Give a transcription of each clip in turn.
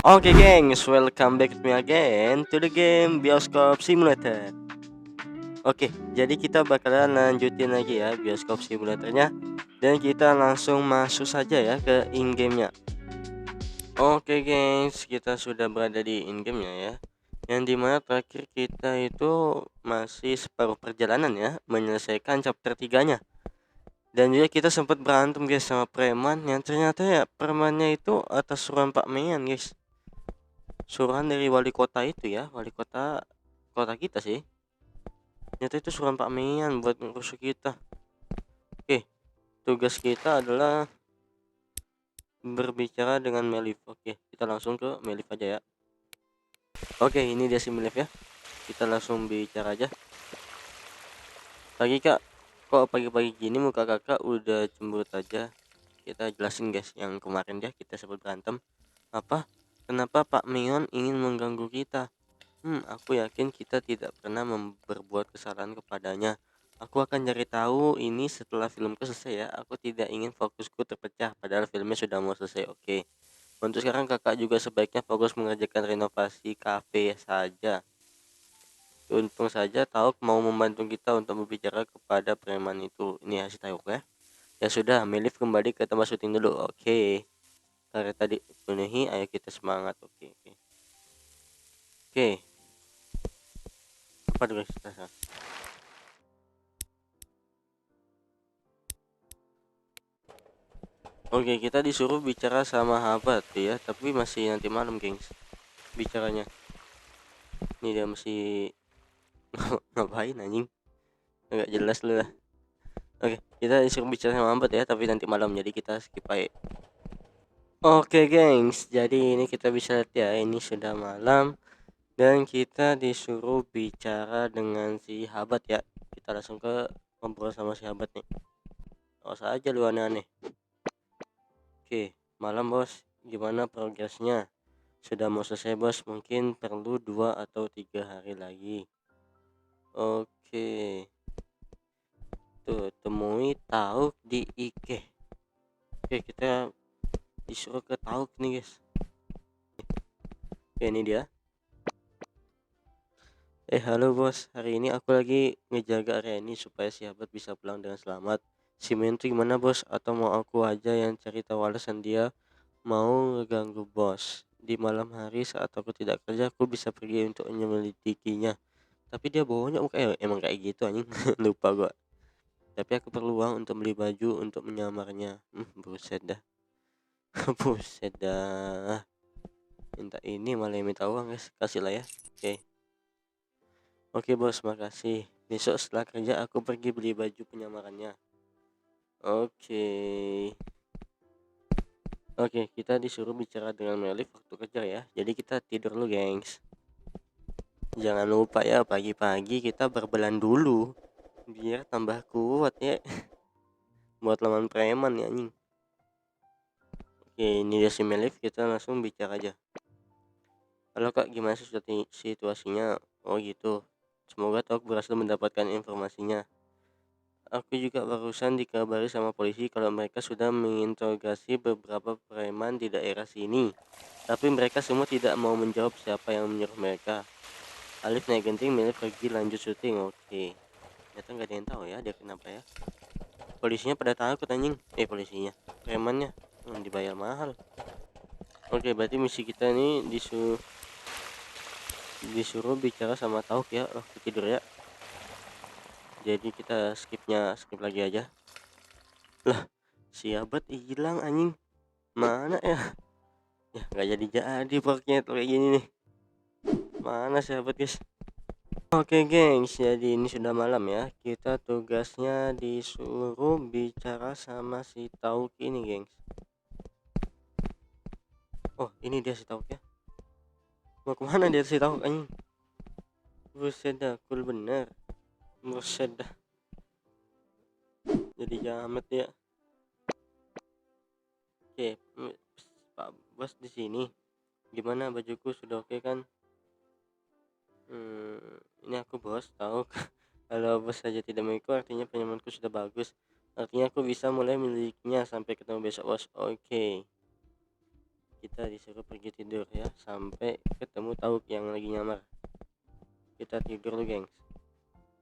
Oke gengs, welcome back to me again to the game Bioskop Simulator. Oke, jadi kita bakalan lanjutin lagi ya Bioskop Simulatornya. Dan kita langsung masuk saja ya ke in-game-nya. Oke gengs, kita sudah berada di in-game-nya ya. Yang dimana terakhir kita itu masih separuh perjalanan ya, menyelesaikan chapter 3-nya. Dan juga kita sempat berantem guys sama preman yang ternyata ya premannya itu atas suruhan Pak Meyan guys. Suruhan dari wali kota itu ya, wali kota kita sih. Ternyata itu suruhan Pak Meyan buat ngurus kita. Oke, tugas kita adalah berbicara dengan Melif. Oke, kita langsung ke Melif aja ya. Oke, ini dia si Melif ya. Kita langsung bicara aja. Pagi kak, kok pagi-pagi gini muka kakak udah cemberut aja? Kita jelasin guys, yang kemarin ya kita sempat berantem. Apa? Kenapa Pak Meyon ingin mengganggu kita? Aku yakin kita tidak pernah berbuat kesalahan kepadanya. Aku akan cari tahu ini setelah filmku selesai ya. Aku tidak ingin fokusku terpecah padahal filmnya sudah mau selesai. Oke. Untuk sekarang kakak juga sebaiknya fokus mengerjakan renovasi kafe saja. Untung saja Tauk mau membantu kita untuk berbicara kepada preman itu. Ini hasil Tauk ya. Ya sudah, Melif kembali ke tempat syuting dulu. Oke. Karena tadi penuhi, ayo kita semangat. Oke, oke. Oke. Apa dulu kita? Oke, kita disuruh bicara sama Habat ya, tapi masih nanti malam, gengs. Bicaranya. Ini dia masih ngapain anjing? Agak jelas lu lah. Oke, kita disuruh bicara sama Habat ya, tapi nanti malam jadi kita skip aja. Oke, gengs. Jadi ini kita bisa lihat ya, ini sudah malam dan kita disuruh bicara dengan si Habat ya. Kita langsung ke ngobrol sama si Habat nih. Awas aja lu aneh-aneh. Oke, malam bos. Gimana progresnya? Sudah mau selesai bos, mungkin perlu 2 atau 3 hari lagi. Oke, tuh temui Tauk di Ike. Oke, kita disuruh ke Tauk nih guys. Oke, ini dia. Halo bos, hari ini aku lagi ngejaga Reni supaya si Habat bisa pulang dengan selamat. Si Men tuh gimana bos? Atau mau aku aja yang cari tahu alasan dia mau ngeganggu bos? Di malam hari saat aku tidak kerja, aku bisa pergi untuk menyelidikinya. Tapi dia bawanya emang kayak gitu anjing. Lupa gua. Tapi aku perlu uang untuk beli baju untuk menyamarnya. Buset dah. Buset dah. Minta ini malah minta uang guys. Kasih lah ya. Oke bos, makasih. Besok setelah kerja aku pergi beli baju penyamarannya. Oke. Oke, kita disuruh bicara dengan Melif waktu kerja ya. Jadi kita tidur dulu, gengs. Jangan lupa ya, pagi-pagi kita berbelan dulu biar tambah kuat ya. Buat lawan preman ya anjing. Oke, ini dia si Melif, kita langsung bicara aja. Halo kak, gimana situasinya? Oh gitu. Semoga Tok berhasil mendapatkan informasinya. Aku juga barusan dikabari sama polisi kalau mereka sudah menginterogasi beberapa preman di daerah sini. Tapi mereka semua tidak mau menjawab siapa yang menyuruh mereka. Alif naik genting, Melif pergi lanjut syuting. Oke. Ternyata nggak ada yang tahu ya dia kenapa ya. Polisinya pada takut anjing. Polisinya. Premannya. Dibayar mahal. Oke, berarti misi kita ini disuruh bicara sama Tauk ya. Tidur ya. Jadi kita skip lagi aja. Lah, si Abad hilang anjing. Mana ya? Ya nggak jadi pokoknya kayak gini nih. Mana si Abad guys? Oke gengs, jadi ini sudah malam ya. Kita tugasnya disuruh bicara sama si Tauk ini gengs. Oh ini dia si Tauk ya. Mau kemana dia si Tauk anjing? Buset dah, cool bener. Buset dah. Jadi jamet ya. Oke, Pak Bos di sini. Gimana bajuku sudah oke kan? Ini aku bos, tahu. Kalau bos saja tidak mengikut artinya penyamanku sudah bagus. Artinya aku bisa mulai memilikinya sampai ketemu besok bos. Oke. kita disuruh pergi tidur ya sampai ketemu Tauk yang lagi nyamar. Kita tidur dulu gengs.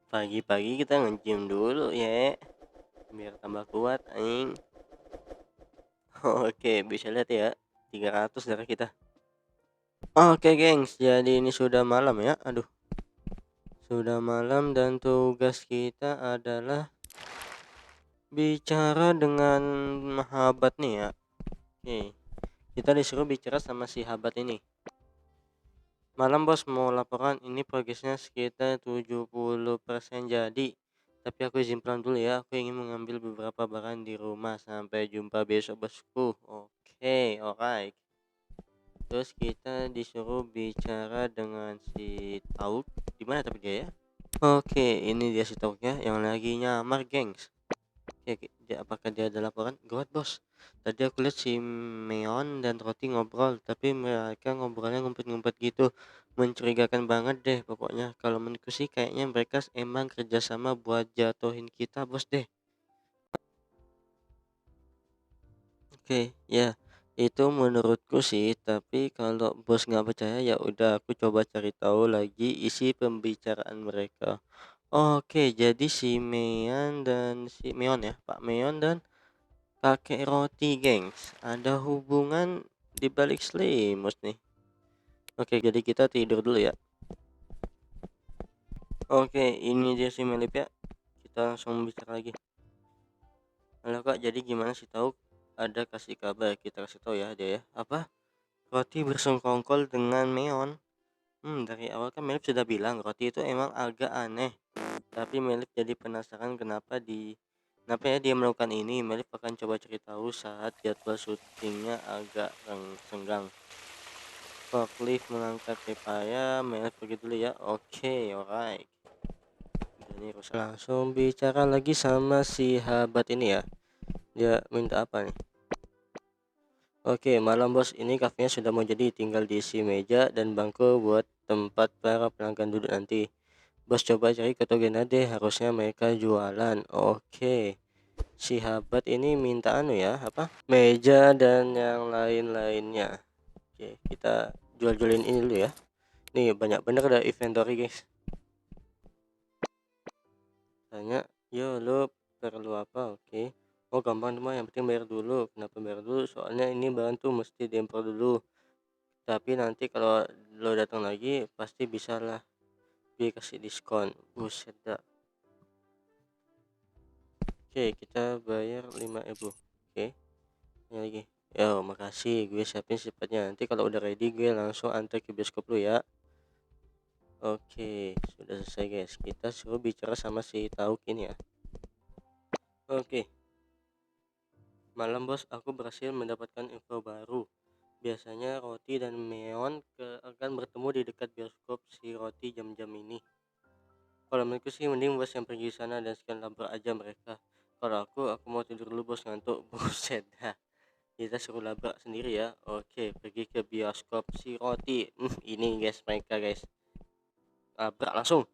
Pagi-pagi kita nge-gym dulu ya biar tambah kuat anjing. Oke, bisa lihat ya 300 darah kita. Oke gengs, jadi ini sudah malam ya. Aduh, sudah malam dan tugas kita adalah bicara dengan Habat nih ya. Oke, kita disuruh bicara sama si Habat ini. Malam bos, mau laporan, ini progresnya sekitar 70% jadi. Tapi aku izin pulang dulu ya, aku ingin mengambil beberapa barang di rumah. Sampai jumpa besok bosku. Oke, alright. Terus kita disuruh bicara dengan si Tauk. Dimana tapi dia ya? Oke, ini dia si Tauknya yang lagi nyamar gengs. Oke, apakah dia ada laporan? Gawat bos, tadi aku lihat si Meon dan Roti ngobrol, tapi mereka ngobrolnya ngumpet-ngumpet gitu, mencurigakan banget deh pokoknya. Kalau menurutku sih kayaknya mereka emang kerjasama buat jatuhin kita bos deh. Oke, ya itu menurutku sih, tapi kalau bos nggak percaya ya udah aku coba cari tahu lagi isi pembicaraan mereka. Oke, jadi si Meon ya, Pak Meon dan Kakek Roti gengs, ada hubungan di balik selimut nih. Oke, jadi kita tidur dulu ya. Oke, ini dia si Melip ya. Kita langsung bicara lagi. Halo kak, jadi gimana sih tahu? Ada kasih kabar, kita kasih tahu ya dia ya. Apa? Roti bersengkongkol dengan Meon. Dari awal kan Melip sudah bilang Roti itu emang agak aneh. Tapi Melip jadi penasaran kenapa ya dia melakukan ini. Melip akan coba cari tahu saat jadwal syutingnya agak senggang. Forklift mengangkat pepaya, Melip pergi dulu ya. Oke, alright. Ini rusak. Langsung bicara lagi sama si Habat ini ya. Dia minta apa nih? Oke, malam bos, ini kafenya sudah mau jadi, tinggal diisi meja dan bangku buat tempat para pelanggan duduk nanti. Bos coba cari ke Togena deh, harusnya mereka jualan. Oke. Si Habat ini minta anu ya, apa? Meja dan yang lain-lainnya. Oke, kita jual-jualin ini dulu ya. Nih banyak bener ada inventory guys. Tanya, yo lo perlu apa? Oke. Oh gampang cuma yang penting bayar dulu. Kenapa bayar dulu? Soalnya ini barang tuh mesti diimpor dulu. Tapi nanti kalau lo datang lagi pasti bisa lah dikasih diskon. Buset dah. Oke, kita bayar 5.000. Oke. Ini lagi. Yo, makasih. Gue siapin cepatnya. Nanti kalau udah ready gue langsung antar ke bioskop lu ya. Oke, sudah selesai guys. Kita suruh bicara sama si Tauk ini ya. Oke, malam bos, aku berhasil mendapatkan info baru. Biasanya Roti dan Meon akan bertemu di dekat bioskop si Roti jam-jam ini. Kalau menurutku sih mending bos yang pergi sana dan sekian labrak aja mereka. Kalau aku mau tidur dulu bos, ngantuk. Buset dah. Kita suruh labrak sendiri ya. Oke, pergi ke bioskop si Roti. Ini guys mereka guys. Labrak langsung.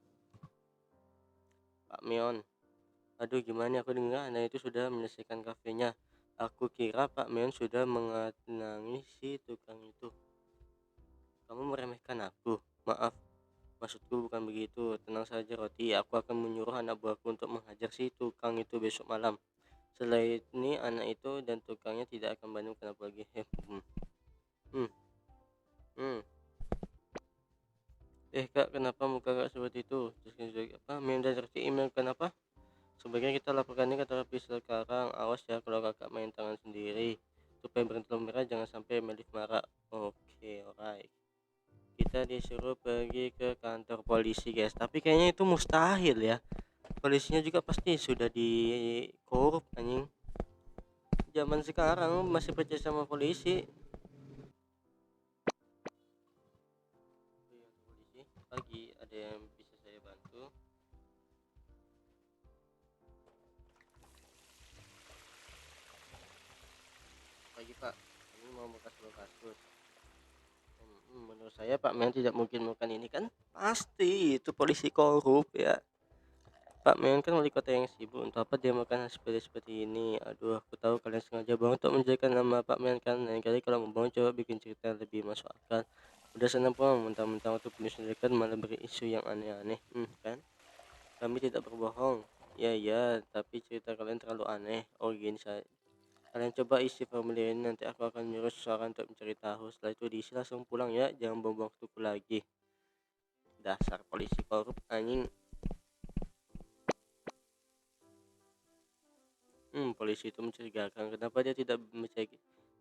Pak Meon. Aduh gimana, aku dengar anak itu sudah menyelesaikan kafenya. Aku kira Pak Meon sudah mengenangi si tukang itu. Kamu meremehkan aku? Maaf, maksudku bukan begitu. Tenang saja Roti, aku akan menyuruh anak buahku untuk menghajar si tukang itu besok malam. Selain ini anak itu dan tukangnya tidak akan banding kenapa lagi. Hmm. Hmm. Kak, kenapa muka kak seperti itu? Terus apa? Meon dan Roti email kenapa? Sebaiknya kita laporkan ini ke terapis sekarang. Awas ya kalau kakak main tangan sendiri. Supaya berhenti merah, jangan sampai Melif marah. Oke, alright. Kita disuruh pergi ke kantor polisi guys. Tapi kayaknya itu mustahil ya. Polisinya juga pasti sudah di korup anjing. Zaman sekarang masih percaya sama polisi. Polisi pagi, ada yang bisa saya bantu? Pagi pak, ini mau bekas kasus. Menurut saya Pak Men tidak mungkin melakukan ini kan, pasti itu polisi korup ya. Pak Men kan wali kota yang sibuk, untuk apa dia makan sepele seperti ini? Aduh, aku tahu kalian sengaja banget untuk menjadikan nama Pak Men kan. Lain kali kalau mau bangun coba bikin cerita yang lebih masuk akal. Udah sana pulang, mentang-mentang waktu penyelidikan malah beri isu yang aneh-aneh, kan? Kami tidak berbohong. Ya ya, tapi cerita kalian terlalu aneh. Oh gini saya. Kalian coba isi formulir ini, nanti aku akan nyuruh seseorang untuk mencari tahu. Setelah itu diisi langsung pulang ya, jangan buang waktuku lagi. Dasar polisi korup anjing. Polisi itu mencurigakan. Kenapa dia tidak mencari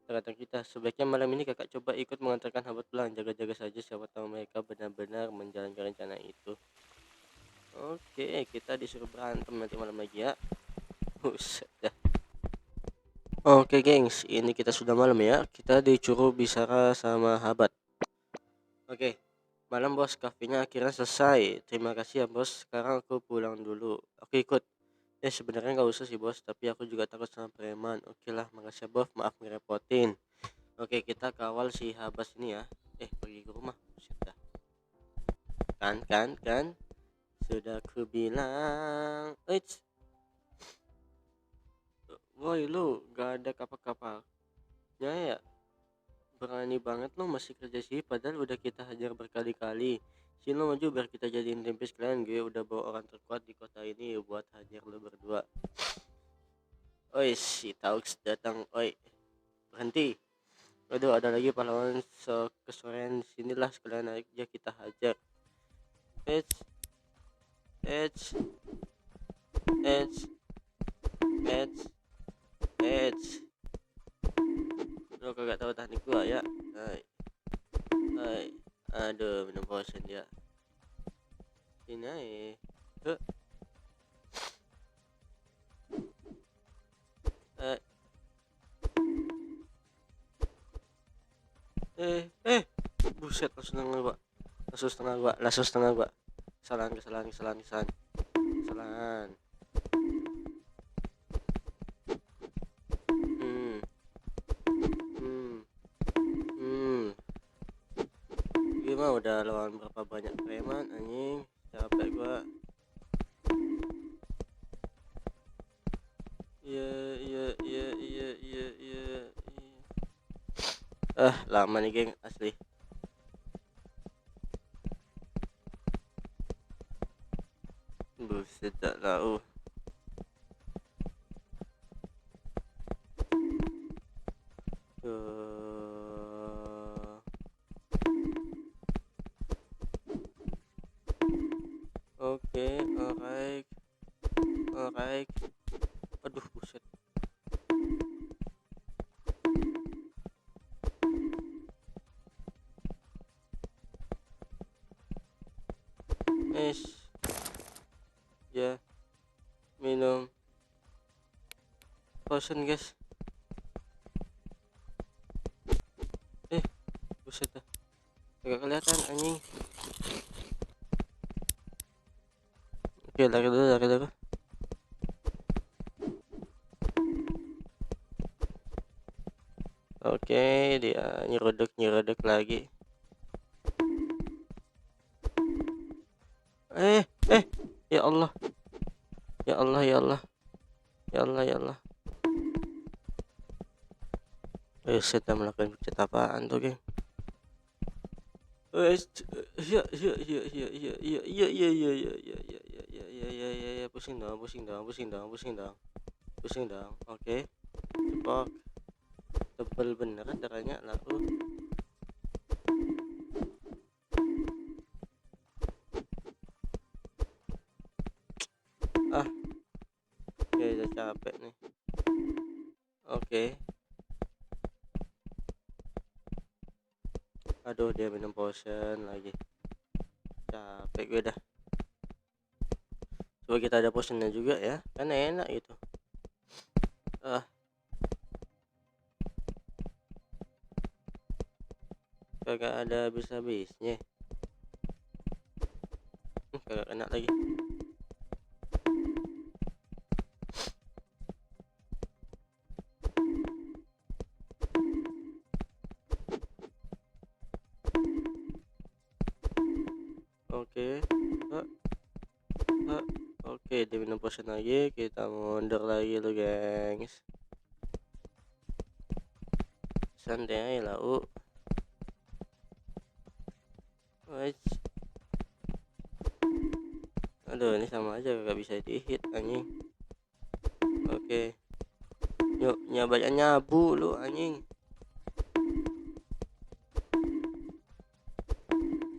perkataan kita? Sebaiknya malam ini kakak coba ikut mengantarkan Habat pulang. Jaga-jaga saja, siapa tahu mereka benar-benar menjalankan rencana itu. Oke, kita disuruh berantem nanti malam lagi ya. Buset dah. Oke gengs, ini kita sudah malam ya. Kita disuruh bicara sama Habat. Oke, malam bos, kafenya akhirnya selesai. Terima kasih ya bos, sekarang aku pulang dulu. Oke ikut. Sebenarnya nggak usah sih bos, tapi aku juga takut sama preman. Oke lah, makasih ya bos, maaf ngerepotin. Oke, kita kawal si Habas ini ya. Pergi ke rumah. Sudah. Kan. Sudah ku bilang. Eits. Woi lu, gak ada kapal-kapalnya ya? Berani banget lo masih kerja sih, padahal udah kita hajar berkali-kali. Sini lo maju biar kita jadiin tempe sekalian. Gue udah bawa orang terkuat di kota ini buat hajar lo berdua. Oi, si Taux datang. Oi, berhenti. Aduh, ada lagi pahlawan kesorean, sinilah sekalian aja kita hajar. Eits, eits, eits, eits, eits. Lo kagak tahu teknik gua ya? Hai, aduh, minum potion dia. Sini aja. Buset, langsung setengah gua. Kesalahan. Gimana udah lawan berapa banyak preman anjing, capek gua. Iya. Lama nih geng asli. Buset tak tahu. Oke, alright. Aduh, buset. Ya, minum potion guys. Buset dah, agak kelihatan anjing. Oke, lari dulu. Oke, dia nyeruduk lagi. Ya Allah. Saya melakukan pencet apaan tuh geng? Iya, pusing dong. Oke, cepok tebel beneran darahnya lah. Oke, udah capek nih. Oke. Aduh, dia minum potion lagi. Capek gue dah. Coba kita ada potionnya juga ya, kan enak gitu. Kagak ada habisnya. Kagak kena lagi. Oke. Oke, diminum potion lagi, kita mundur lagi lo gengs. Santai lah Wais. Aduh, ini sama aja gak bisa di-hit anjing. Oke. Yuk, nyoba nyabu lu anjing.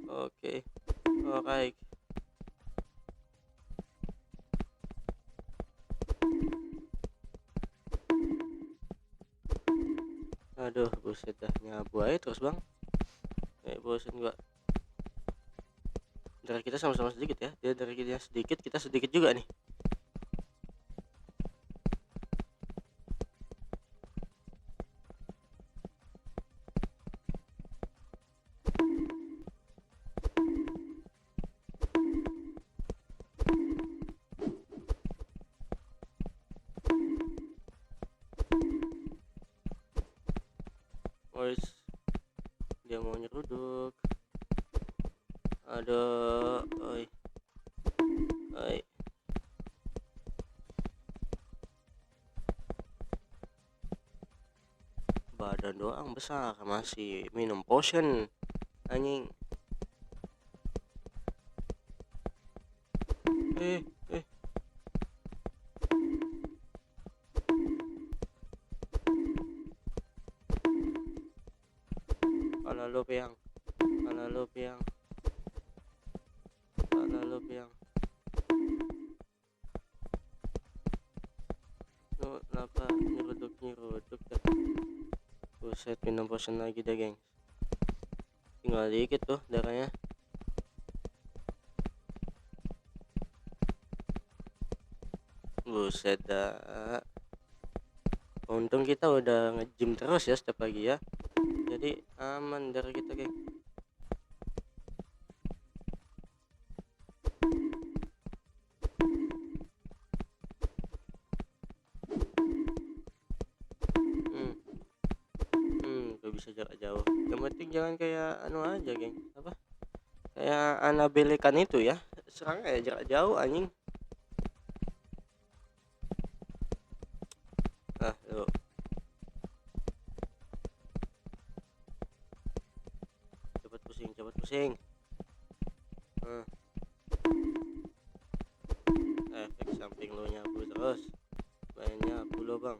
Oke. Alright. Aduh, buset dah, nyabu aja terus bang. Bosen gua. Dari kita sama-sama sedikit ya. Dia dari kita sedikit, kita sedikit juga nih. Wais. Dia mau nyeruduk. Aduh, oi. Badan doang besar, masih minum potion anjing. eh Pala lu piang, pala lu piang, pala lu piang. Lu kenapa nyeruduk dah. Buset, minum potion lagi deh geng. Tinggal dikit tuh darahnya. Buset dah. Untung kita udah nge-gym terus ya setiap pagi ya. Jadi aman dari kita geng. Gak bisa jarak jauh. Yang penting jangan kayak anu aja geng. Apa? Kayak Annabelle kan itu ya. Serang kayak jarak jauh anjing. Yuk. Cepet pusing. Efek samping lo nyabu terus. Main nyabu lo bang.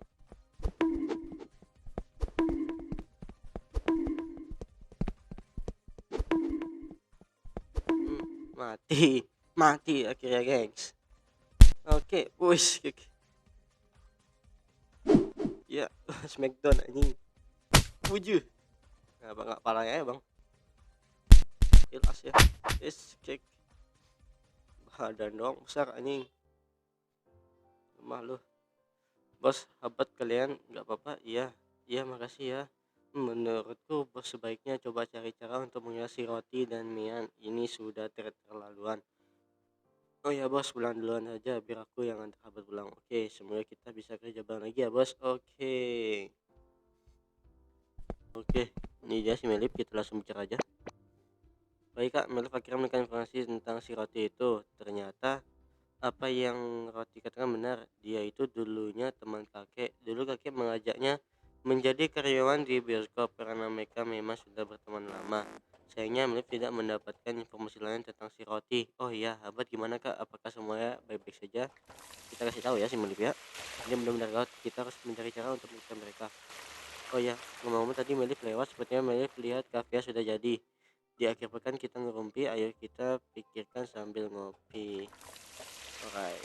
Mati akhirnya gengs. Oke, push. Ya, smackdown anjing. Wujuh. Nah, bang, gak parahnya ya bang. Ilas ya. Kick. Badan dong besar anjing. Lemah lu. Bos, habat kalian nggak apa-apa? Iya, makasih ya. Menurutku bos sebaiknya coba cari cara untuk menghiasi roti dan mian. Ini sudah terlaluan. Oh ya bos, pulang duluan aja biar aku yang antar habat pulang. Oke, semoga kita bisa kerja bareng lagi ya bos. Oke, ini dia si Melip, kita langsung bicara aja. Baik kak, Melip akhirnya memberikan informasi tentang si roti itu. Ternyata apa yang Roti katakan benar, dia itu dulunya teman kakek. Dulu kakek mengajaknya menjadi karyawan di bioskop karena mereka memang sudah berteman lama. Sayangnya Melip tidak mendapatkan informasi lain tentang si Roti. Oh iya, Habat gimana kak? Apakah semuanya baik-baik saja? Kita kasih tahu ya si Melip ya. Ini benar-benar gawat, kita harus mencari cara untuk menemukan mereka. Oh iya, ngomong-ngomong tadi Melip lewat, sepertinya Melip lihat kafe sudah jadi. Di akhir pekan kita ngerumpi, ayo kita pikirkan sambil ngopi. Alright.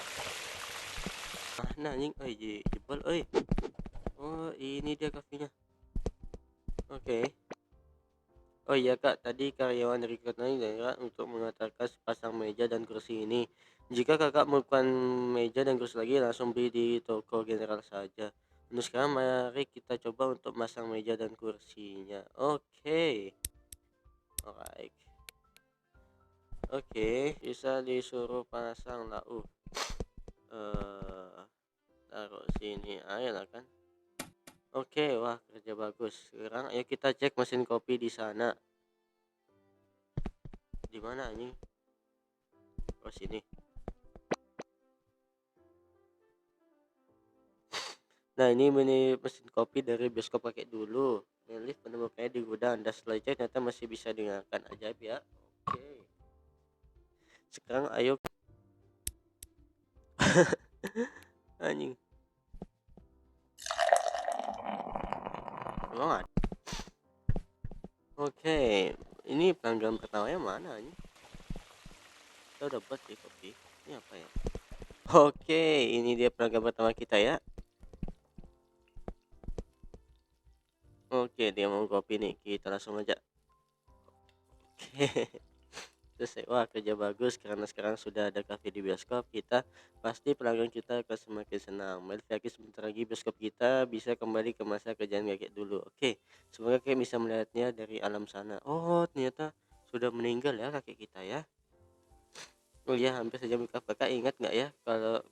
Mana anjing? Jebol Oh, ini dia kafenya. Oke. Oh iya kak, tadi karyawan dari Kotnani daerah untuk mengantarkan sepasang meja dan kursi ini. Jika kakak menemukan meja dan kursi lagi, langsung beli di toko general saja. Untuk sekarang mari kita coba untuk masang meja dan kursinya. Oke. Alright. Oke, bisa disuruh pasang lah. Taruh sini aja lah kan. Oke, wah kerja bagus. Sekarang ayo kita cek mesin kopi di sana. Di mana anjing? Oh sini. Nah, ini mesin kopi dari bioskop kakek dulu. Melih menemukannya di gudang dan setelah dicek ternyata masih bisa dengarkan. Ajaib ya. Oke. Sekarang ayo anjing. Emang ada? Oke. Ini pelanggan pertamanya mana anjing? Kita udah buat sih kopi. Ini apa ya? Oke, ini dia pelanggan pertama kita ya. Oke, dia mau kopi nih. Kita langsung aja. Oke. Terus wah, kerja bagus karena sekarang sudah ada kafe di bioskop. Kita pasti pelanggan kita akan semakin senang. Mari yakin sebentar lagi bioskop kita bisa kembali ke masa kerjaan kayak dulu. Oke, semoga kayak bisa melihatnya dari alam sana. Oh, ternyata sudah meninggal ya kakek kita ya. Oh iya, hampir saja buka. Kakak ingat nggak ya kalau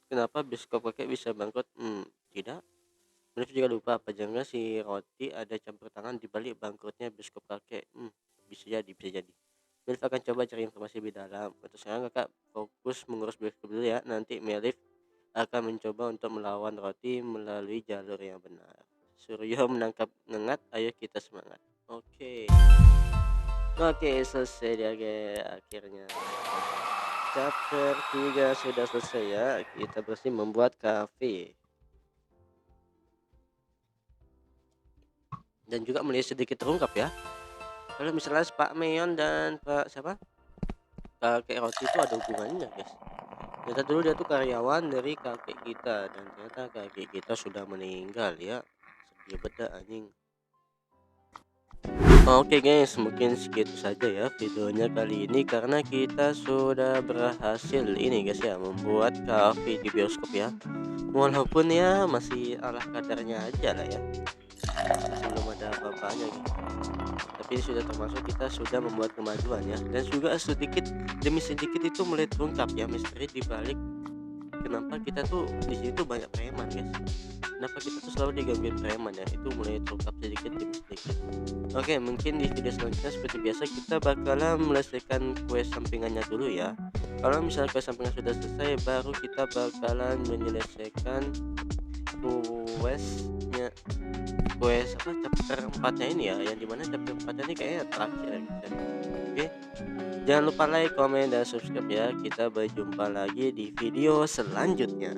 kenapa bioskop kakek bisa bangkrut? Tidak. Bener juga lupa apa jangan si Roti ada campur tangan di balik bangkrutnya bioskop kakek. Bisa jadi, bisa jadi. Melif akan coba cari informasi lebih dalam. Untuk sekarang kakak fokus mengurus bioskop dulu ya. Nanti Melif akan mencoba untuk melawan Roti melalui jalur yang benar. Suryo menangkap ngengat, ayo kita semangat. Oke. Oke, selesai dia akhirnya. Chapter 3 sudah selesai ya. Kita bersih membuat kafe. Dan juga melihat sedikit terungkap ya. Kalau misalnya Pak Meon dan Pak siapa? Kakek Roti itu ada hubungannya, guys. Ternyata dulu dia tuh karyawan dari kakek kita dan ternyata kakek kita sudah meninggal ya. Sedih beda anjing. Oke guys, mungkin segitu saja ya videonya kali ini karena kita sudah berhasil ini guys ya membuat kafe di bioskop ya. Walaupun ya masih ala kadarnya aja lah ya. Masih belum ada apa-apanya gitu. Tapi ini sudah termasuk kita sudah membuat kemajuan ya, dan juga sedikit demi sedikit itu mulai terungkap ya misteri di balik kenapa kita tuh di sini tuh banyak preman guys. Kenapa kita tuh selalu digangguin preman ya, itu mulai terungkap sedikit demi sedikit. Oke, mungkin di video selanjutnya seperti biasa kita bakalan menyelesaikan quest sampingannya dulu ya. Kalau misalnya quest sampingan sudah selesai, baru kita bakalan menyelesaikan questnya quest apa chapter 4 nya ini ya, yang dimana chapter 4 nya ini kayaknya terakhir ya guys ya. Oke, jangan lupa like, komen, dan subscribe ya. Kita berjumpa lagi di video selanjutnya.